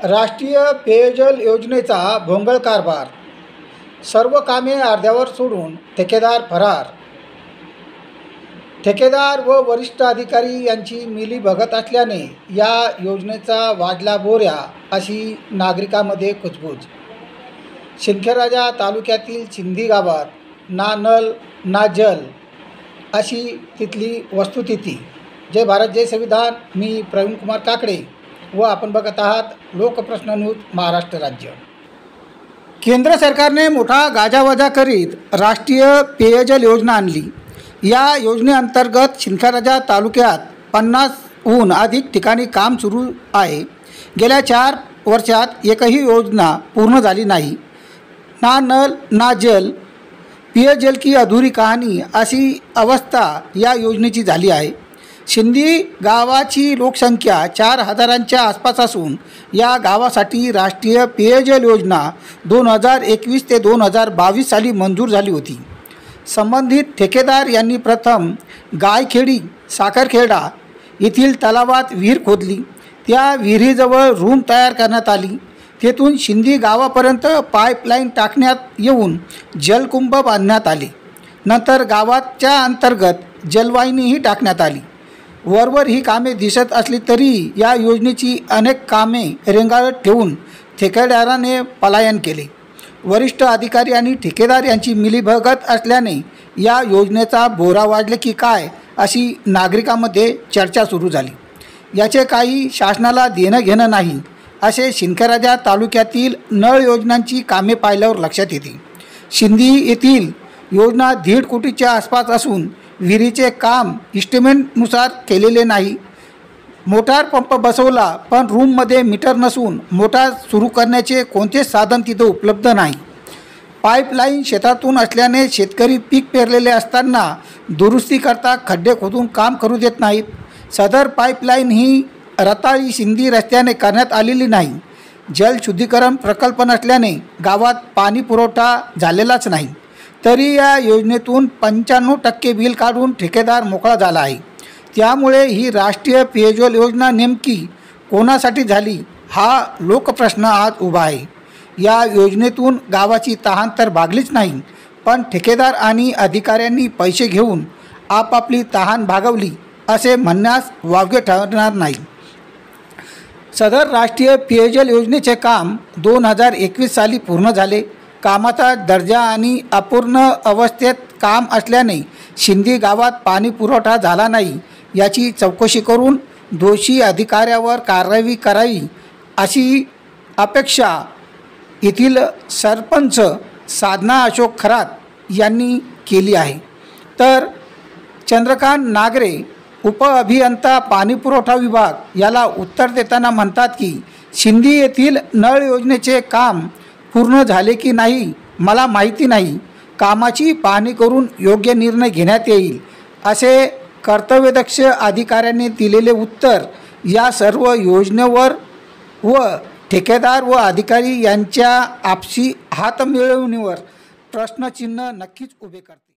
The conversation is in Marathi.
राष्ट्रीय पेयजल योजनेचा भोंगळ कारभार, सर्व कामे अर्ध्यावर सोडून ठेकेदार फरार। ठेकेदार व वरिष्ठ अधिकारी यांची मिलीभगत असल्याने या योजनेचा वाढला बोऱ्या, अशी नागरिकांमध्ये कुजबूज। सिंदखेडराजा तालुक्यातील चिंदी गावात ना नल ना जल अशी तिथली वस्तुस्थिती। जय भारत जय संविधान। मी प्रवीण कुमार काकडे व आपण बघत आहात लोकप्रश्न न्यूज महाराष्ट्र राज्य। केंद्र सरकारने मोठा गाजावाजा करीत राष्ट्रीय पेयजल योजना आणली। या योजनेअंतर्गत सिंदखेडराजा तालुक्यात 50हून अधिक ठिकाणी काम सुरू आहे। गेल्या 4 वर्षात एकही योजना पूर्ण झाली नाही। ना नल ना जल, पेयजल की अधूरी कहाणी अशी अवस्था या योजनेची झाली आहे। सिंदी गावाची लोकसंख्या 4000च्या आसपास असून या गावासाठी राष्ट्रीय पेयजल योजना 2021 ते 2022 साली मंजूर झाली होती। संबंधित ठेकेदार यांनी प्रथम गायखेडी साखरखेडा येथील तलावात विहीर खोदली। त्या विहिरीजवळ रूम तयार करण्यात आली। तेथून सिंदी गावापर्यंत पाईपलाईन टाकण्यात येऊन जलकुंभ बांधण्यात आले। नंतर गावाच्या अंतर्गत जलवाहिनीही टाकण्यात आली। वरवर ही कामे दिसत असली तरी या योजनेची अनेक कामे रेंगाळत ठेवून ठेकेदाराने पलायन केले। वरिष्ठ अधिकारी आणि ठेकेदार यांची मिलीभगत असल्याने या योजनेचा बोरा वाढले की काय, अशी नागरिकांमध्ये चर्चा सुरू झाली। याचे काही शासनाला देणं घेणं नाही, असे सिंदखेडराजा तालुक्यातील नळ योजनांची कामे पाहिल्यावर लक्षात येते। सिंदी येथील योजना 1.5 कोटीच्या आसपास असून विहिरीचे काम इस्टिमेटनुसार केलेले नाही। मोटार पंप बसवला पण रूममध्ये मीटर नसून मोटार सुरू करण्याचे कोणतेच साधन तिथे उपलब्ध नाही। पाईपलाईन शेतातून असल्याने शेतकरी पीक पेरलेले असताना दुरुस्ती करता खड्डे खोदून काम करू देत नाहीत। सदर पाईपलाईन ही रताळी सिंदी रस्त्याने करण्यात आलेली नाही। जल शुद्धीकरण प्रकल्प नसल्याने गावात पाणी पुरवठा झालेलाच नाही। तरी या योजनेतून 95% बिल काढून ठेकेदार मोकळा झाला आहे। त्यामुळे ही राष्ट्रीय पेयजल योजना नेमकी कोणासाठी झाली, हा लोकप्रश्न आज उभा आहे। या योजनेतून गावाची तहान तर भागलीच नाही, पण ठेकेदार आणि अधिकाऱ्यांनी पैसे घेऊन आपापली तहान भागवली असे म्हणण्यास वावगे ठरणार नाही। सदर राष्ट्रीय पेयजल योजनेचे काम 2021 साली पूर्ण झाले। कामाचा दर्जा आणि अपूर्ण अवस्थेत काम असल्याने सिंदी गावात पाणी पुरवठा झाला नाही। याची चौकशी करून दोषी अधिकाऱ्यावर कारवाई करावी अशी अपेक्षा येथील सरपंच साधना अशोक खरात यांनी केली आहे। तर चंद्रकांत नागरे उपअभियंता पाणीपुरवठा विभाग याला उत्तर देताना म्हणतात की सिंदी येथील नळ योजनेचे काम पूर्ण झाले की नाही मला माहिती नाही। कामाची पाहणी करून योग्य निर्णय घेण्यात येईल, असे कर्तव्यदक्ष अधिकाऱ्यांनी दिलेले उत्तर या सर्व योजनेवर व ठेकेदार व अधिकारी यांच्या आपसी हातमिळवणीवर प्रश्नचिन्ह नक्कीच उभे करते।